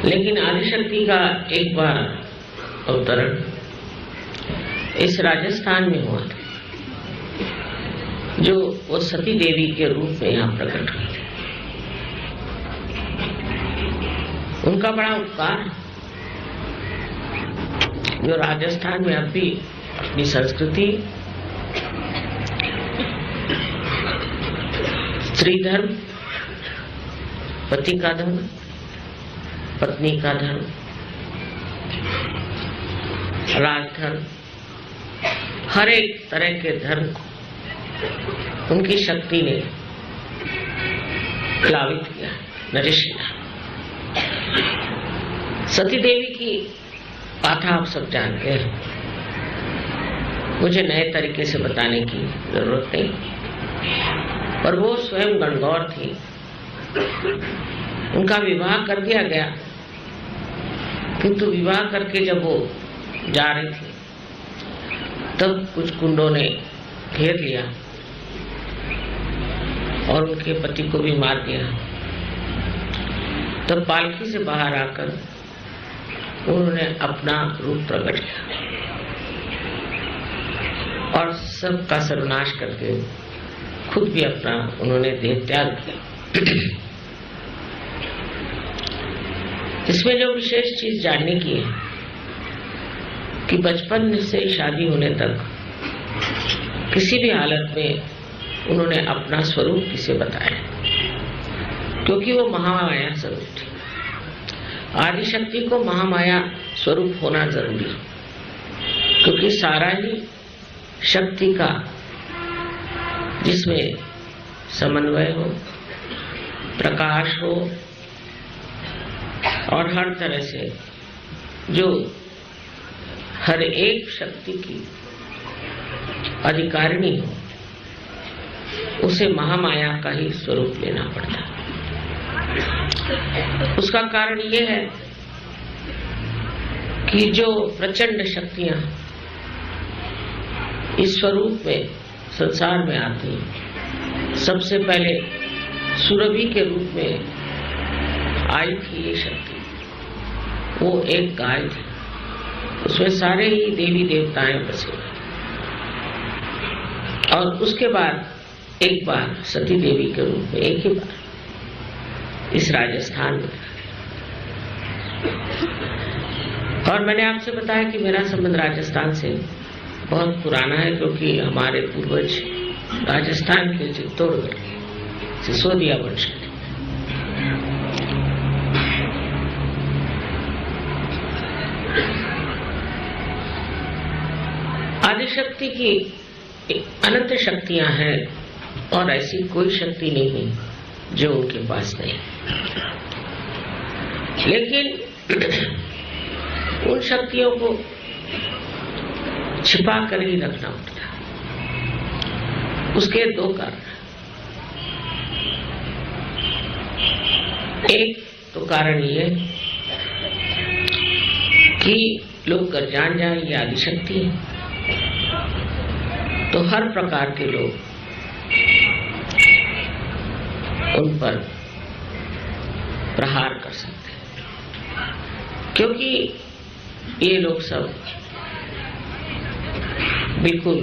लेकिन आदिशक्ति का एक बार अवतरण इस राजस्थान में हुआ था, जो वो सती देवी के रूप में यहाँ प्रकट हुई थी। उनका बड़ा उपकार जो राजस्थान में अब भी अपनी संस्कृति, स्त्री धर्म, पति का धर्म, पत्नी का धर्म, राजधर्म, हर एक तरह के धर्म को उनकी शक्ति ने प्लावित किया, नरिश किया। सती देवी की गाथा आप सब जानते हैं, मुझे नए तरीके से बताने की जरूरत नहीं, पर वो स्वयं गणगौर थी। उनका विवाह कर दिया गया, किंतु विवाह करके जब वो जा रही थी तब कुछ गुंडों ने घेर लिया और उनके पति को भी मार दिया। तब पालकी से बाहर आकर उन्होंने अपना रूप प्रकट किया और सबका सर्वनाश करके खुद भी अपना उन्होंने देह त्याग किया। इसमें जो विशेष चीज जानने की है कि बचपन से शादी होने तक किसी भी हालत में उन्होंने अपना स्वरूप किसे बताया, क्योंकि वो महामाया स्वरूप थी। आदिशक्ति को महामाया स्वरूप होना जरूरी है, क्योंकि सारा ही शक्ति का जिसमें समन्वय हो, प्रकाश हो और हर तरह से जो हर एक शक्ति की अधिकारिणी हो, उसे महामाया का ही स्वरूप लेना पड़ता है। उसका कारण ये है कि जो प्रचंड शक्तियां इस स्वरूप में संसार में आती हैं, सबसे पहले सुरभि के रूप में आई थी ये शक्ति। वो एक गाय थी, उसमें सारे ही देवी देवताएं बसे, और उसके बाद एक बार सती देवी के रूप में एक ही बार इस राजस्थान में। और मैंने आपसे बताया कि मेरा संबंध राजस्थान से बहुत पुराना है, क्योंकि हमारे पूर्वज राजस्थान के चित्तौड़गढ़ सिसोदिया वंश के। आदिशक्ति की अनंत शक्तियां हैं और ऐसी कोई शक्ति नहीं है जो उनके पास नहीं। लेकिन उन शक्तियों को छिपा कर ही रखना पड़ता है। उसके दो कारण। एक तो कारण ये कि लोग अगर जान जाए ये आदिशक्ति है तो हर प्रकार के लोग उन पर प्रहार कर सकते हैं, क्योंकि ये लोग सब बिल्कुल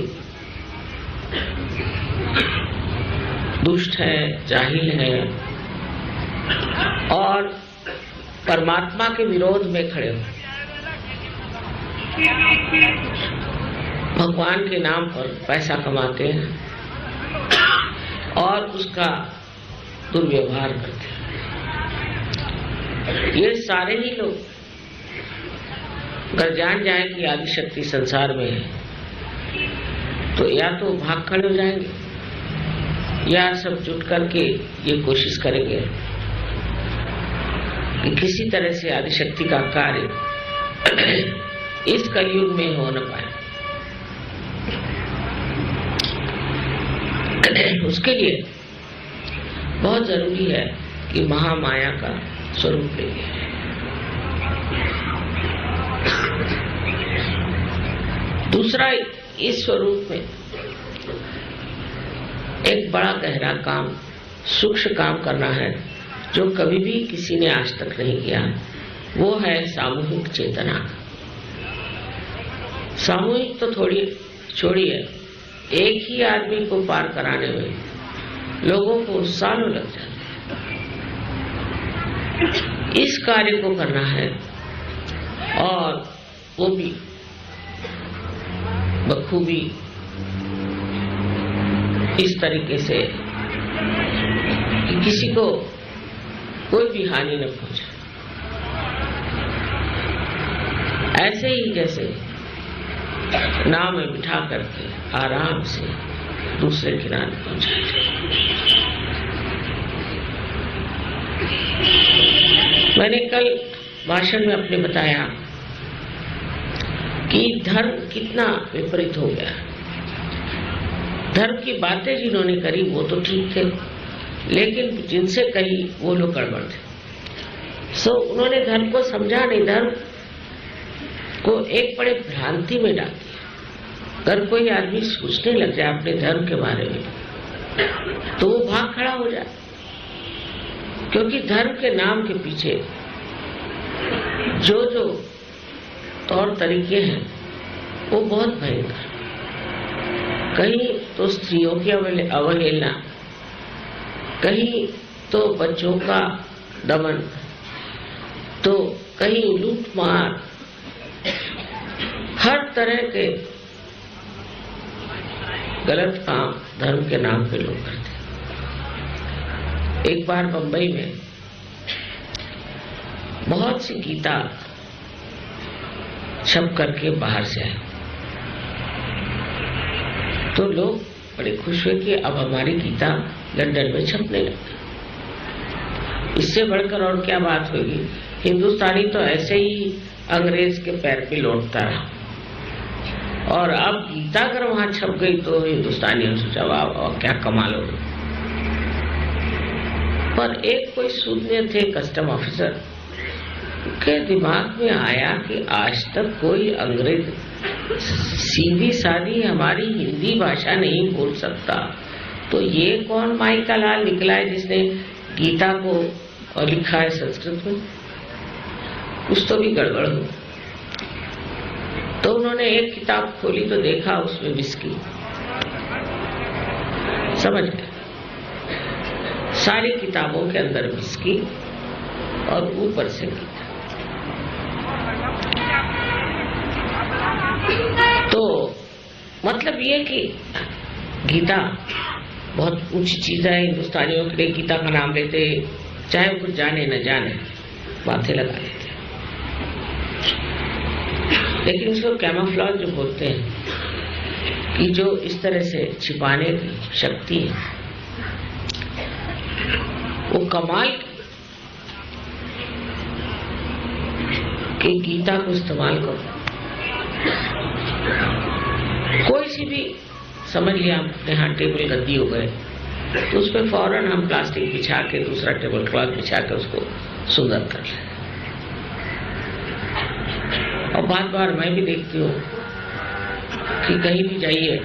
दुष्ट है, जाहिल है और परमात्मा के विरोध में खड़े हो। भगवान के नाम पर पैसा कमाते हैं और उसका दुर्व्यवहार करते हैं। ये सारे ही लोग अगर जान जाए कि आदिशक्ति संसार में है तो या तो भाग खड़े हो जाएंगे या सब जुट करके ये कोशिश करेंगे कि किसी तरह से आदिशक्ति का कार्य इस कलयुग में हो न पाए। उसके लिए बहुत जरूरी है कि महामाया का स्वरूप लेंगे। दूसरा, इस स्वरूप में एक बड़ा गहरा काम, सूक्ष्म काम करना है जो कभी भी किसी ने आज तक नहीं किया, वो है सामूहिक चेतना। सामूहिक तो थोड़ी छोड़िए, एक ही आदमी को पार कराने में लोगों को सालों लग जाते। इस कार्य को करना है और वो भी बखूबी इस तरीके से कि किसी को कोई भी हानि न पहुंचे। ऐसे ही जैसे नाव में बिठा करके आराम से दूसरे किनारे पहुंचाते। मैंने कल भाषण में अपने बताया कि धर्म कितना विपरीत हो गया। धर्म की बातें जिन्होंने करी वो तो ठीक थे, लेकिन जिनसे कही वो लोग गड़बड़ थे। उन्होंने धर्म को समझा नहीं, धर्म को एक बड़े भ्रांति में डाल दिया। अगर कोई आदमी सोचने लग जाए अपने धर्म के बारे में तो वो भाग खड़ा हो जाए, क्योंकि धर्म के नाम के पीछे जो जो तौर तरीके हैं वो बहुत भयंकर। कहीं तो स्त्रियों की अवहेलना, कहीं तो बच्चों का दमन, तो कहीं लूटमार, हर तरह के गलत काम धर्म के नाम पे लोग करते। एक बार बंबई में बहुत सी गीता छप करके बाहर से आए, तो लोग बड़े खुश हुए कि अब हमारी गीता लंदन में छपने लगी। इससे बढ़कर और क्या बात होगी। हिंदुस्तानी तो ऐसे ही अंग्रेज के पैर पे लौटता रहा, और अब गीता अगर वहां छप गई तो हिंदुस्तानियों ने सोचा वाह क्या कमाल हो गई। पर एक कोई सूदने थे कस्टम ऑफिसर के दिमाग में आया कि आज तक कोई अंग्रेज सीधी सादी हमारी हिंदी भाषा नहीं बोल सकता, तो ये कौन माई का लाल निकला है जिसने गीता को लिखा है संस्कृत में। कुछ तो भी गड़बड़ हो। तो उन्होंने एक किताब खोली तो देखा उसमें विस्की, समझ गए। सारी किताबों के अंदर विस्की और ऊपर से गीता। तो मतलब ये कि गीता बहुत ऊंची चीज है। हिंदुस्तानियों के लिए गीता का नाम लेते, चाहे वो कुछ जाने न जाने, माथे लगा लेते। लेकिन उसको कैमोफ्लेज जो बोलते हैं कि जो इस तरह से छिपाने की शक्ति है, वो कमाल की गीता को इस्तेमाल करो। कोई सी भी समझ लिया अपने यहाँ टेबल गद्दी हो गए तो उस पर फौरन हम प्लास्टिक बिछा के दूसरा टेबल क्लॉथ बिछा के उसको सुंदर कर लें। और बार बार मैं भी देखती हूँ कि कहीं भी जाइए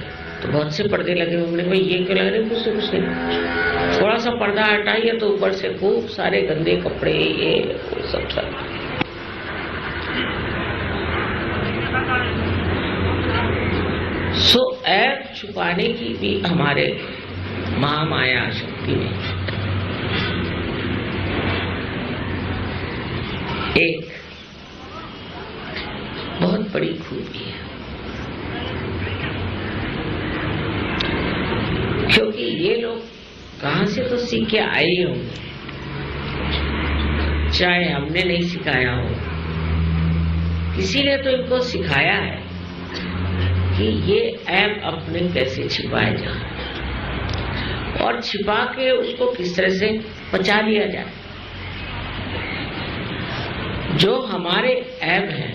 तो बहुत से पर्दे लगे हुए, भाई ये क्यों लग रहे, कुछ से कुछ नहीं। थोड़ा सा पर्दा हटाइए तो ऊपर से खूब सारे गंदे कपड़े, ये सब। ऐप छुपाने की भी हमारे महामाया शक्ति में एक बहुत बड़ी खूबी है, क्योंकि ये लोग कहां से तो सीख के आए होंगे, चाहे हमने नहीं सिखाया हो, किसी ने तो इनको सिखाया है कि ये ऐप अपने कैसे छिपाए जाए और छिपा के उसको किस तरह से पचा लिया जाए। जो हमारे ऐप हैं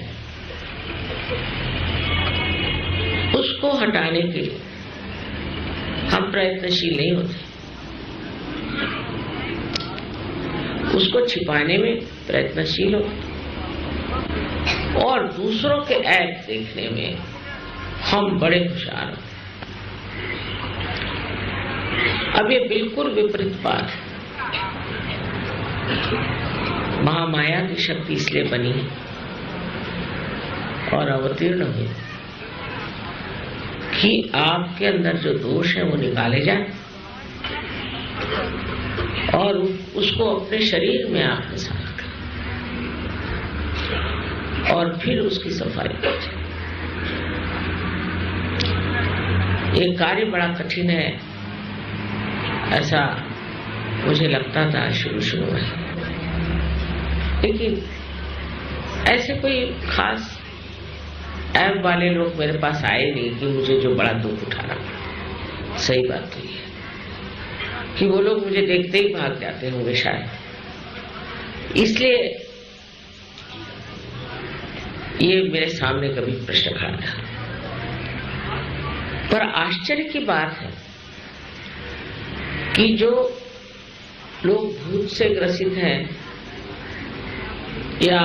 उसको हटाने के लिए हम प्रयत्नशील नहीं होते, उसको छिपाने में प्रयत्नशील होते और दूसरों के ऐप देखने में हम बड़े होशियार हैं। अब ये बिल्कुल विपरीत बात है। महामाया की शक्ति इसलिए बनी और अवतीर्ण हुई कि आपके अंदर जो दोष है वो निकाले जाए और उसको अपने शरीर में आत्मसात करें और फिर उसकी सफाई करें। ये कार्य बड़ा कठिन है, ऐसा मुझे लगता था शुरू में, लेकिन ऐसे कोई खास ऐप वाले लोग मेरे पास आए नहीं कि मुझे जो बड़ा दुख उठाना पड़ा। सही बात तो ये है कि वो लोग मुझे देखते ही भाग जाते होंगे शायद, इसलिए ये मेरे सामने कभी प्रश्न खड़ा था। पर आश्चर्य की बात है कि जो लोग भूत से ग्रसित हैं या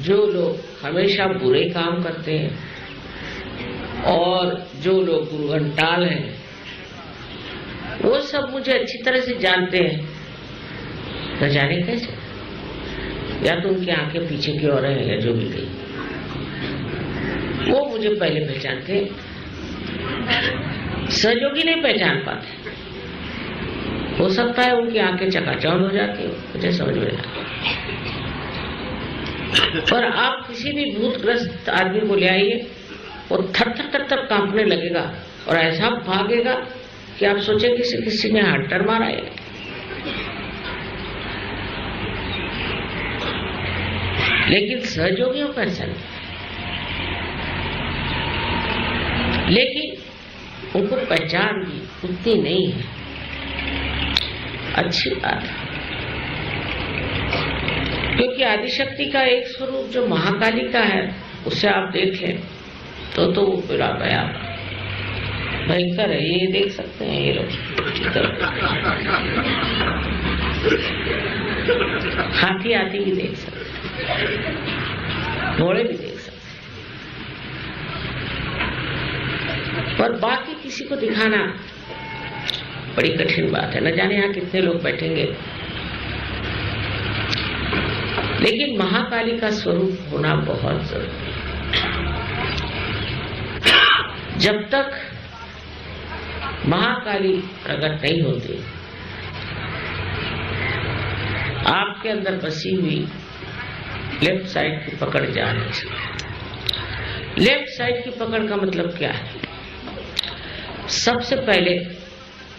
जो लोग हमेशा बुरे काम करते हैं और जो लोग गुरुघंटाल हैं, वो सब मुझे अच्छी तरह से जानते हैं। न जाने कैसे, या तो उनकी आंखें पीछे की ओर हैं या जो भी गई, वो मुझे पहले पहचानते हैं, सहयोगी नहीं पहचान पाते। हो सकता है उनकी आंखें चकाचौंध हो जाती है, मुझे समझ में आता। पर आप किसी भी भूतग्रस्त आदमी को ले आइए, वो थर थर कांपने लगेगा और ऐसा भागेगा कि आप सोचे किसी ने हंटर मारा है। लेकिन सहयोगियों का ऐसा नहीं, लेकिन उनको पहचान भी उतनी नहीं है। अच्छी बात है, क्योंकि आदिशक्ति का एक स्वरूप जो महाकाली का है, उसे आप देख लें तो वो पूरा गया भयंकर है। ये देख सकते हैं, ये लोग हाथी भी देख सकते हैं, घोड़े भी देख सकते हैं, पर बाकी किसी को दिखाना बड़ी कठिन बात है। न जाने यहाँ कितने लोग बैठेंगे, लेकिन महाकाली का स्वरूप होना बहुत जरूरी है। जब तक महाकाली प्रकट नहीं होती, आपके अंदर बसी हुई लेफ्ट साइड की पकड़ जा नहीं सकती। लेफ्ट साइड की पकड़ का मतलब क्या है? सबसे पहले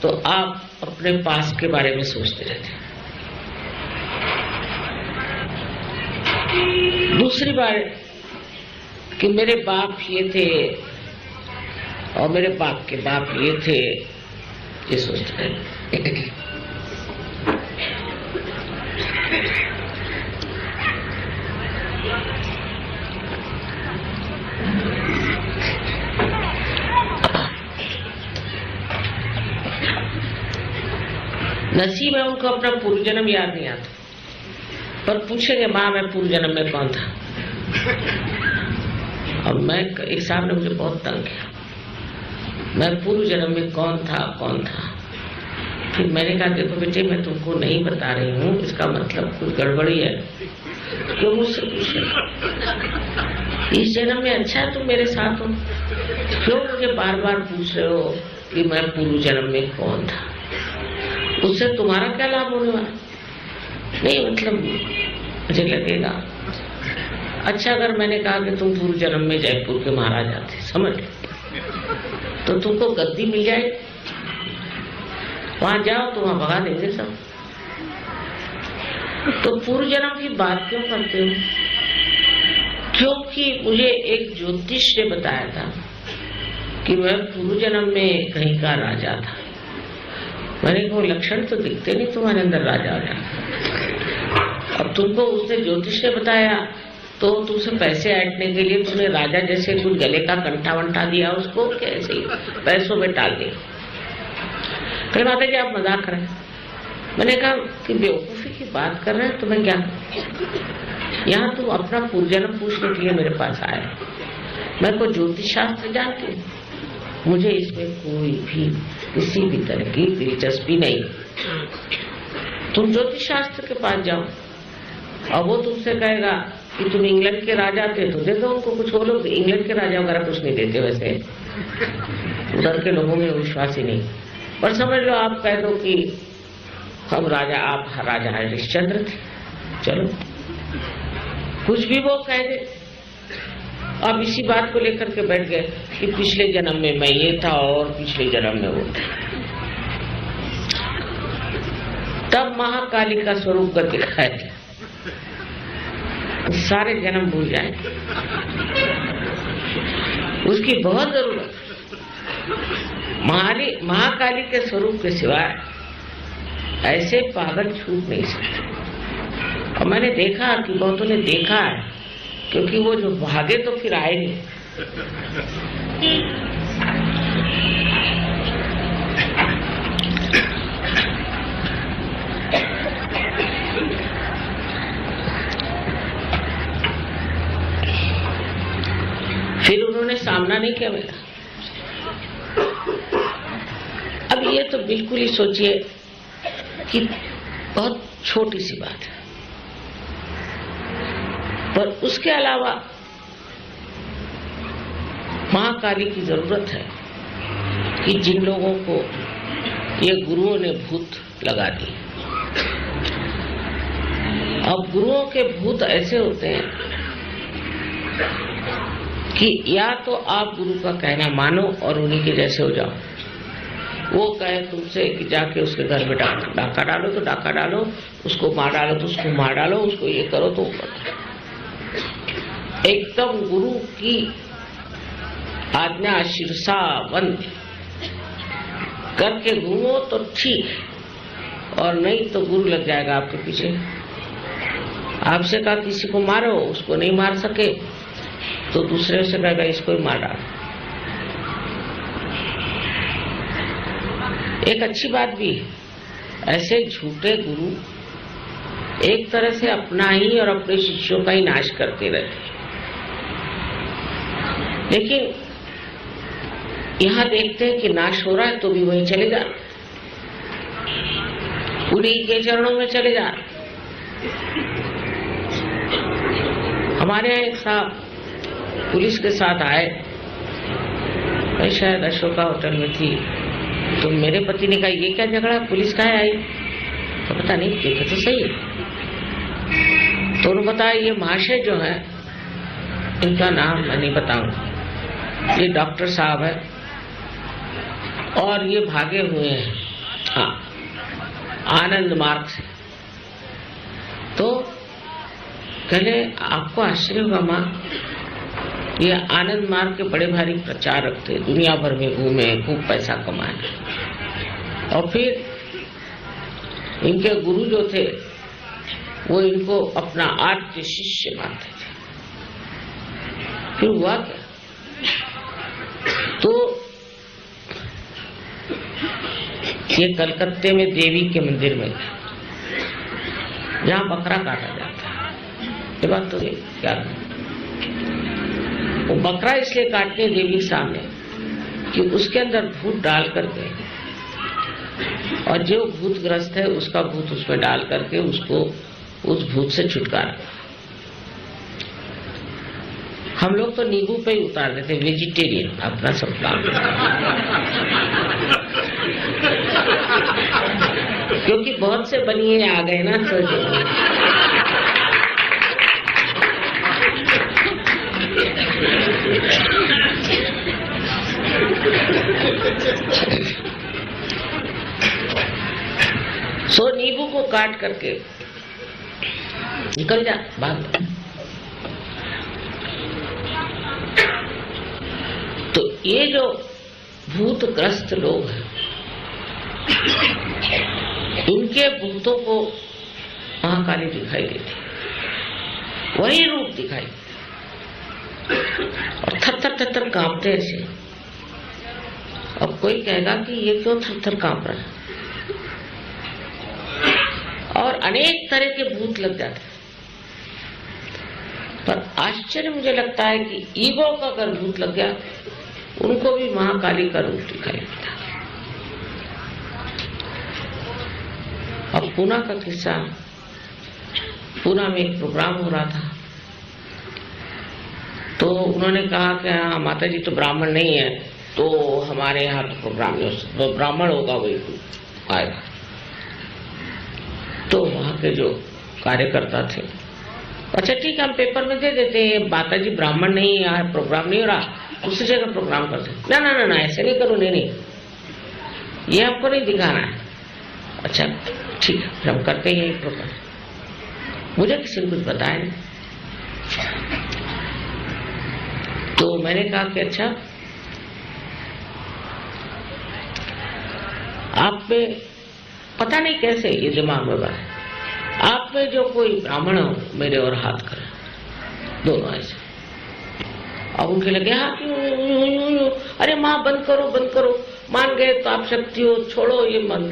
तो आप अपने पास के बारे में सोचते रहते हैं। दूसरी बार कि मेरे बाप ये थे और मेरे बाप के बाप ये थे, ये सोचते हैं। नसीब है उनको अपना पूर्व जन्म याद नहीं आता, पर पूछेंगे माँ मैं पूर्व जन्म में कौन था। अब मैं, एक साहब ने मुझे बहुत तंग किया, मैं पूर्व जन्म में कौन था। फिर मैंने कहा देखो बेटे, मैं तुमको नहीं बता रही हूँ, इसका मतलब कुछ गड़बड़ी है। क्यों मुझसे पूछ रहे? इस जन्म में अच्छा है तुम मेरे साथ हो, क्यों मुझे बार बार पूछ रहे हो कि मैं पूर्व जन्म में कौन था? उससे तुम्हारा क्या लाभ होने वाला? नहीं, मतलब मुझे लगेगा अच्छा अगर मैंने कहा कि तुम पूर्व जन्म में जयपुर के महाराजा थे, समझ तो तुमको गद्दी मिल जाए, वहां जाओ तो वहां भगा देंगे सब। तो पूर्व जन्म की बात क्यों करते हो? क्योंकि मुझे एक ज्योतिष ने बताया था कि मैं पूर्व जन्म में कहीं का राजा था। मैंने कहा लक्षण तो दिखते नहीं तुम्हारे अंदर राजा का। अब तुमको उसने ज्योतिष ने बताया तो तुमसे पैसे ऐंठने के लिए तुमने राजा जैसे कुछ गले का कंठा वंठा दिया उसको, कैसे पैसों में टाल दिया। कई माता जी आप मजाक कर रहे हैं। मैंने कहा कि बेवकूफी की बात कर रहे हैं तो मैं क्या करूं? यहाँ तुम अपना पूर्व जन्म पूछने के लिए मेरे पास आए। मैं कोई ज्योतिष शास्त्र जानती हूँ, मुझे इसमें कोई भी किसी भी तरह की दिलचस्पी नहीं। तुम ज्योतिष शास्त्र के पास जाओ, और वो तुमसे कहेगा कि तुम इंग्लैंड के राजा थे तो दे दो उनको कुछ। वो लोग इंग्लैंड के राजा वगैरह कुछ नहीं देते, वैसे उधर के लोगों में विश्वास ही नहीं। पर समझ लो आप कह दो कि हम राजा, आप राजा हरिश्चंद्र थे, चलो कुछ भी वो कह दे। अब इसी बात को लेकर के बैठ गए कि पिछले जन्म में मैं ये था और पिछले जन्म में वो था। तब महाकाली का स्वरूप कर दिखाया, सारे जन्म भूल जाए, उसकी बहुत जरूरत। महाकाली के स्वरूप के सिवाय ऐसे पागल छूट नहीं सकते। और मैंने देखा कि बहुतों ने देखा है, क्योंकि वो जो भागे तो फिर आए नहीं। फिर उन्होंने सामना नहीं किया मेरा। अब ये तो बिल्कुल ही सोचिए कि बहुत छोटी सी बात है, पर उसके अलावा महाकाली की जरूरत है कि जिन लोगों को ये गुरुओं ने भूत लगा दी। अब गुरुओं के भूत ऐसे होते हैं कि या तो आप गुरु का कहना मानो और उन्हीं के जैसे हो जाओ। वो कहे तुमसे कि जाके उसके घर में डाका डालो तो डाका डालो, उसको मार डालो तो उसको मार डालो, उसको ये करो तो करो। एकदम गुरु की आज्ञा शीर्षा बंद करके घूमो तो ठीक, और नहीं तो गुरु लग जाएगा आपके पीछे। आपसे कहा किसी को मारो, उसको नहीं मार सके तो दूसरे से कहेगा इसको ही मार डालो। एक अच्छी बात भी, ऐसे झूठे गुरु एक तरह से अपना ही और अपने शिष्यों का ही नाश करते रहते। लेकिन यहां देखते हैं कि नाश हो रहा है तो भी वहीं चले जा, उन्हीं के चरणों में चले जा। हमारे यहाँ एक साहब पुलिस के साथ आए, मैं शायद अशोका होटल में थी, तो मेरे पति ने कहा ये क्या झगड़ा, पुलिस काहे आई? तो पता नहीं, देखो तो सही। तो उन्होंने बताया ये महाशय जो है, इनका नाम मैं नहीं बताऊंगा, ये डॉक्टर साहब है और ये भागे हुए हैं, हाँ, आनंद मार्ग से। तो कहले आपको आश्चर्य होगा माँ, ये आनंद मार्ग के बड़े भारी प्रचारक थे, दुनिया भर में घूमे, खूब पैसा कमाए, और फिर इनके गुरु जो थे वो इनको अपना आद्य शिष्य मानते थे। फिर हुआ क्या, तो ये कलकत्ते में देवी के मंदिर में जहाँ बकरा काटा जाता है, ये बात तो क्या, वो बकरा इसलिए काटते देवी के सामने कि उसके अंदर भूत डाल करके, और जो भूतग्रस्त है उसका भूत उसमें डाल करके उसको उस भूत से छुटकारा। हम लोग तो नींबू पे ही उतार देते, वेजिटेरियन अपना सब काम, क्योंकि बहुत से बनिए आ गए ना, सो नींबू को काट करके निकल जा भाग। तो ये जो भूतग्रस्त लोग हैं, इनके भूतों को महाकाली दिखाई देती, वही रूप दिखाई, और थर थर थर थर कांपते ऐसे। अब कोई कहेगा कि ये क्यों थर थर कांप रहा है, और अनेक तरह के भूत लग जाते हैं। पर आश्चर्य मुझे लगता है कि ईगो का अगर भूत लग गया, उनको भी महाकाली का रूप दिखाई देता। अब पूना का किस्सा, पूना में एक प्रोग्राम हो रहा था, तो उन्होंने कहा कि हाँ माता जी तो ब्राह्मण नहीं है, तो हमारे यहाँ तो प्रोग्राम नहीं हो सकता, तो ब्राह्मण होगा वही आएगा। तो वहाँ के जो कार्यकर्ता थे, अच्छा ठीक है हम पेपर में दे देते हैं, माता जी ब्राह्मण नहीं है, यहाँ प्रोग्राम नहीं हो रहा, दूसरी जगह प्रोग्राम करते। ना ना ना ना ऐसे नहीं करो, नहीं ये आपको नहीं दिखाना है। अच्छा ठीक है फिर हम करते हैं प्रोग्राम। मुझे किसी ने कुछ बताया नहीं, तो मैंने कहा कि अच्छा आप में पता नहीं कैसे ये दिमाग में बात, आप में जो कोई ब्राह्मण हो मेरे और हाथ करे, दोनों ऐसे। अब उनके लगे हाँ क्यों, अरे माँ बंद करो बंद करो, मान गए तो आप शक्ति हो, छोड़ो ये मन।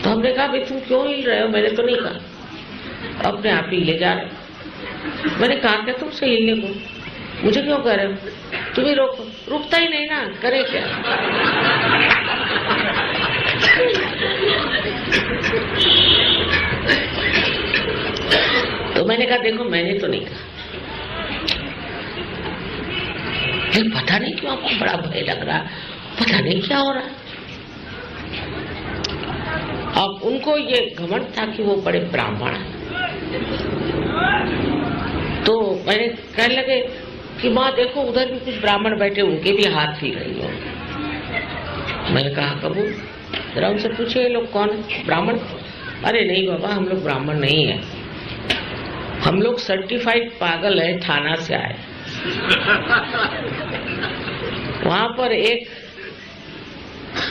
तो हमने कहा भाई तुम क्यों हिल रहे हो, मैंने तो नहीं कहा, अपने आप ही ले जा रहे। मैंने कहा क्या तुमसे हिलने को, मुझे क्यों कह रहे हो, तुम ही रोको। रुकता ही नहीं ना, करे क्या। तो मैंने कहा देखो मैंने तो नहीं कहा, पता नहीं क्यों आपको बड़ा भय लग रहा, पता नहीं क्या हो रहा है। अब उनको ये घमंड था कि वो बड़े ब्राह्मण हैं, तो मैंने कहने लगे कि माँ देखो उधर भी कुछ ब्राह्मण बैठे, उनके भी हाथ हिल रही हो। मैंने कहा कबूल, जरा उनसे पूछे ये लोग कौन है, ब्राह्मण? अरे नहीं बाबा हम लोग ब्राह्मण नहीं है, हम लोग सर्टिफाइड पागल है, थाना से आए। वहां पर एक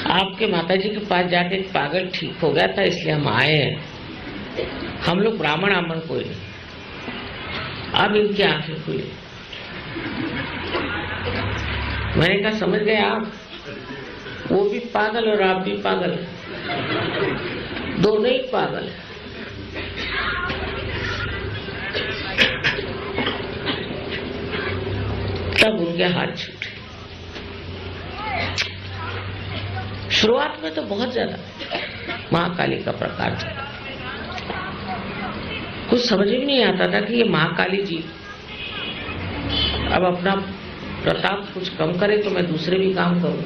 आपके माताजी के पास जाके एक पागल ठीक हो गया था, इसलिए हम आए हैं, हम लोग ब्राह्मण आमन कोई नहीं। अब इनकी आंखें खुली। मैंने कहा समझ गए आप, वो भी पागल और आप भी पागल, दोनों ही पागल है। तब उनके हाथ छूटे। शुरुआत में तो बहुत ज्यादा महाकाली का प्रकार था, कुछ समझ में नहीं आता था कि ये महाकाली जी अब अपना प्रताप कुछ कम करे तो मैं दूसरे भी काम करूं।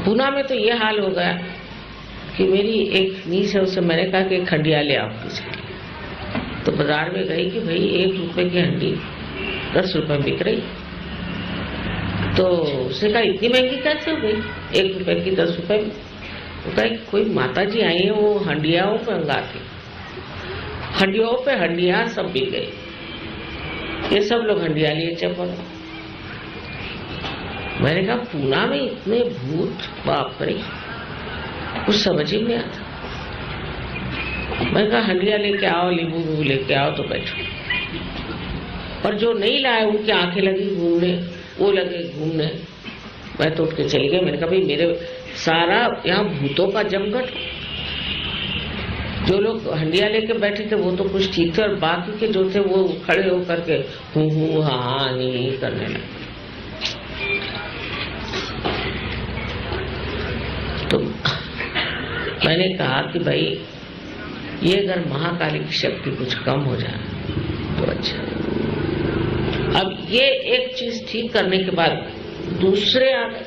पूना में तो ये हाल हो गया कि मेरी एक नीस है, उससे मैंने कहा कि खंडिया ले आओ किसी के। तो बाजार में गई कि भाई 1 रुपए की हंडी 10 रुपए बिक रही। तो उसने कहा इतनी महंगी कैसे हो गई, 1 रुपए की 10 रुपए में। वो कहा कोई माता जी आई है, वो हंडियाओं पे अंगाती, हंडियों पे हंडिया सब बिक गई, ये सब लोग हंडिया लिए चपल। मैंने कहा पूना में इतने भूत, बाप रे, कुछ समझ ही नहीं आता। मैंने कहा हंडिया लेके आओ, नींबू लेके आओ, तो बैठो। और जो नहीं लाए उनकी आंखें लगी घूमने, वो लगे घूमने। मैं तो उठ के चली गई। मैंने कहा भाई मेरे सारा यहाँ भूतों का जमघट, जो लोग हंडिया लेके बैठे थे वो तो कुछ ठीक थे, और बाकी के जो थे वो खड़े होकर के हूँ हाँ नहीं करने लगे। तो मैंने कहा कि भाई ये अगर महाकाली की शक्ति कुछ कम हो जाए तो अच्छा। अब ये एक चीज ठीक करने के बाद दूसरे आ गए।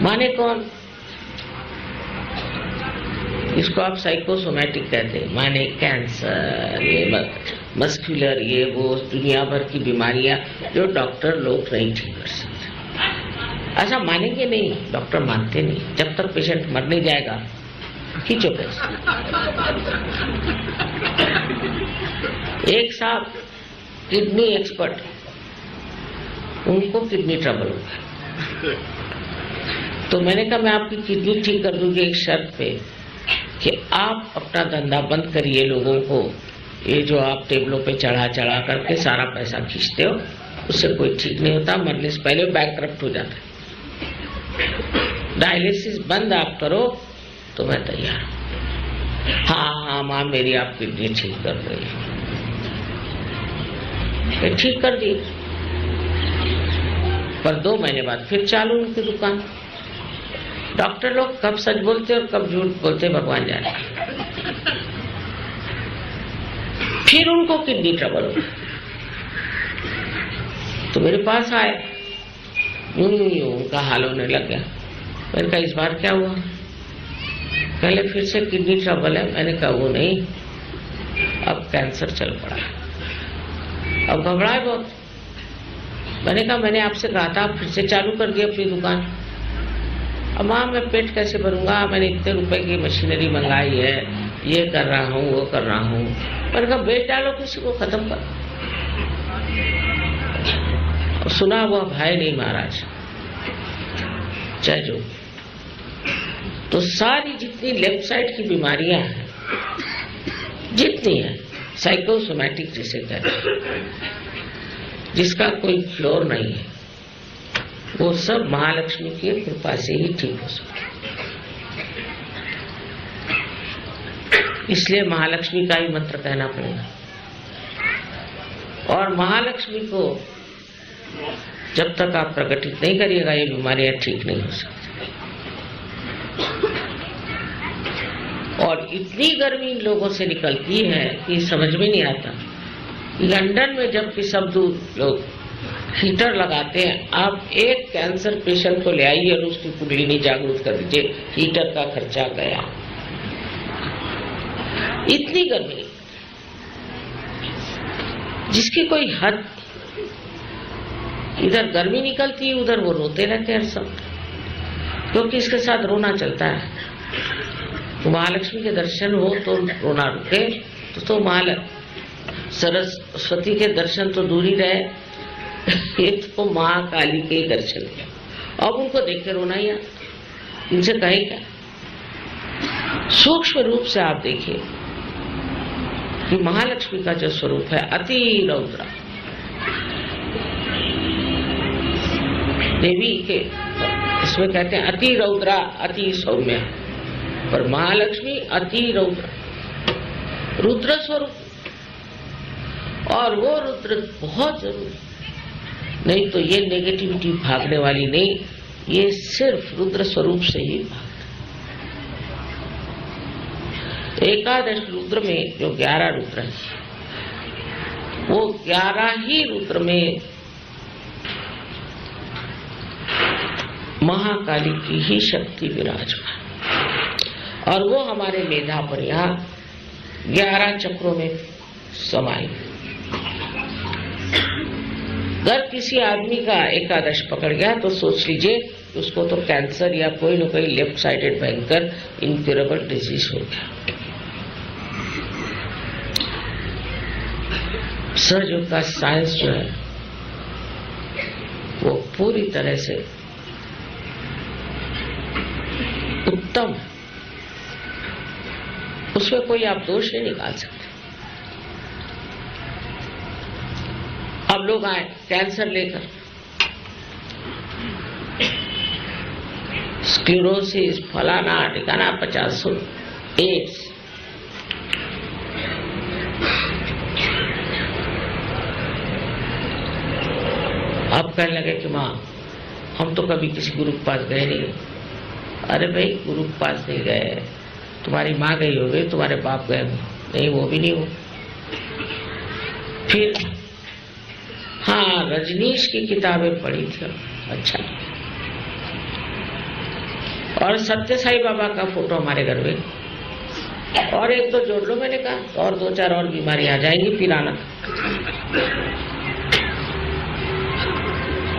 माने कौन? इसको आप साइकोसोमैटिक कहते हैं, माने कैंसर, ये मस्कुलर, ये वो दुनिया भर की बीमारियां जो डॉक्टर लोग नहीं ठीक कर सकते। ऐसा मानेंगे नहीं, डॉक्टर मानते नहीं, जब तक पेशेंट मर नहीं जाएगा खींचो पैसे। एक साहब किडनी एक्सपर्ट, उनको किडनी ट्रबल हो गया। तो मैंने कहा मैं आपकी किडनी ठीक कर दूंगी एक शर्त पे कि आप अपना धंधा बंद करिए, लोगों को ये जो आप टेबलों पे चढ़ा चढ़ा करके सारा पैसा खींचते हो, उससे कोई ठीक नहीं होता, मरने से पहले बैंकक्रप्ट हो जाता है। डायलिसिस बंद आप करो तो मैं तैयार हूं। हाँ माँ मेरी आप किडनी ठीक कर रही, ठीक कर दी। पर 2 महीने बाद फिर चालू उनकी दुकान। डॉक्टर लोग कब सच बोलते और कब झूठ बोलते भगवान जाने। फिर उनको किडनी ट्रबल हो, तो मेरे पास आए, उनका हाल होने लग गया। मैंने कहा इस बार क्या हुआ? पहले फिर से किडनी ट्रबल है। मैंने कहा वो नहीं, अब कैंसर चल पड़ा, अब घबराए बहुत। मैंने कहा मैंने आपसे कहा था, फिर से चालू कर दिया अपनी दुकान। अब माँ मैं पेट कैसे भरूंगा, मैंने इतने रुपए की मशीनरी मंगाई है, ये कर रहा हूँ वो कर रहा हूँ। मैंने कहा बेच डालो किसी को, खत्म कर। सुना हुआ भाई नहीं महाराज, जय जो। तो सारी जितनी लेफ्ट साइड की बीमारियां हैं, जितनी है साइकोसोमैटिक जिसे कहते हैं, जिसका कोई फ्लोर नहीं है, वो सब महालक्ष्मी की कृपा से ही ठीक हो सकता। इसलिए महालक्ष्मी का ही मंत्र कहना पड़ेगा। और महालक्ष्मी को जब तक आप प्रकटित नहीं करिएगा, ये बीमारियां ठीक नहीं हो सकती। और इतनी गर्मी इन लोगों से निकलती है कि समझ में नहीं आता। लंदन में जबकि सब लोग हीटर लगाते हैं, आप एक कैंसर पेशेंट को ले आइए और उसकी कुंडलिनी जागरूक कर दीजिए, हीटर का खर्चा गया। इतनी गर्मी जिसकी कोई हद। इधर गर्मी निकलती है, उधर वो रोते रहते हैं सब, क्योंकि इसके साथ रोना चलता है। तो महालक्ष्मी के दर्शन हो तो रोना रुके, तो सरस्वती के दर्शन तो दूर ही रहे, ये तो माँ काली के ही दर्शन है। अब उनको देख के रोना ही आता, इनसे कहें क्या। सूक्ष्म रूप से आप देखिए कि महालक्ष्मी का जो स्वरूप है अति रौद्रा, देवी के इसमें कहते हैं अति रौद्रा अति सौम्य, पर महालक्ष्मी अति रौद्र, रुद्र स्वरूप। और वो रुद्र बहुत जरूरी, नहीं तो ये नेगेटिविटी भागने वाली नहीं, ये सिर्फ रुद्र स्वरूप से ही भागता। एकादश रुद्र में जो 11 रुद्र है, वो 11 ही रुद्र में महाकाली की ही शक्ति विराजमान, और वो हमारे मेधा पर यहाँ 11 चक्रों में समाई। अगर किसी आदमी का एकादश पकड़ गया तो सोच लीजिए उसको तो कैंसर या कोई न कोई लेफ्ट साइडेड भयंकर इनक्यूरेबल डिजीज हो गया। सहयोग का साइंस जो है वो पूरी तरह से उत्तम, उसमें कोई आप दोष नहीं निकाल सकते। अब लोग आए कैंसर लेकर, स्क्लेरोसिस, फलाना ठिकाना 50, एड्स, अब कहने लगे कि माँ हम तो कभी किसी गुरु के पास गए नहीं। अरे भाई गुरु के पास नहीं गए, तुम्हारी माँ गई होगी, तुम्हारे बाप गए नहीं, वो भी नहीं हो। फिर हाँ रजनीश की किताबें पढ़ी थी, अच्छा, और सत्य साई बाबा का फोटो हमारे घर में, और एक दो जोड़ लो। मैंने कहा और 2-4 और बीमारी आ जाएंगी, फिर आना।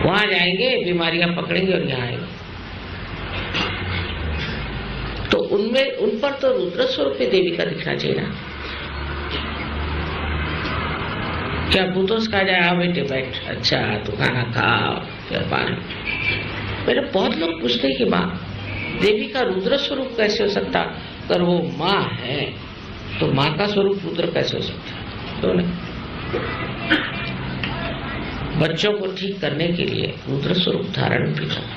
वहां जाएंगे बीमारियां पकड़ेंगे और यहाँ आएंगे। तो उनमें उन पर तो रुद्र स्वरूप देवी का दिखना चाहिए ना। क्या भूतों से कहा जाए हाँ बेटे बैठ, अच्छा तू खाना खा, क्या पानी। मेरे बहुत लोग पूछते हैं कि माँ देवी का रुद्र स्वरूप कैसे हो सकता, अगर वो माँ है तो माँ का स्वरूप रुद्र कैसे हो सकता। तो नहीं, बच्चों को ठीक करने के लिए रुद्र स्वरूप धारण भी करना।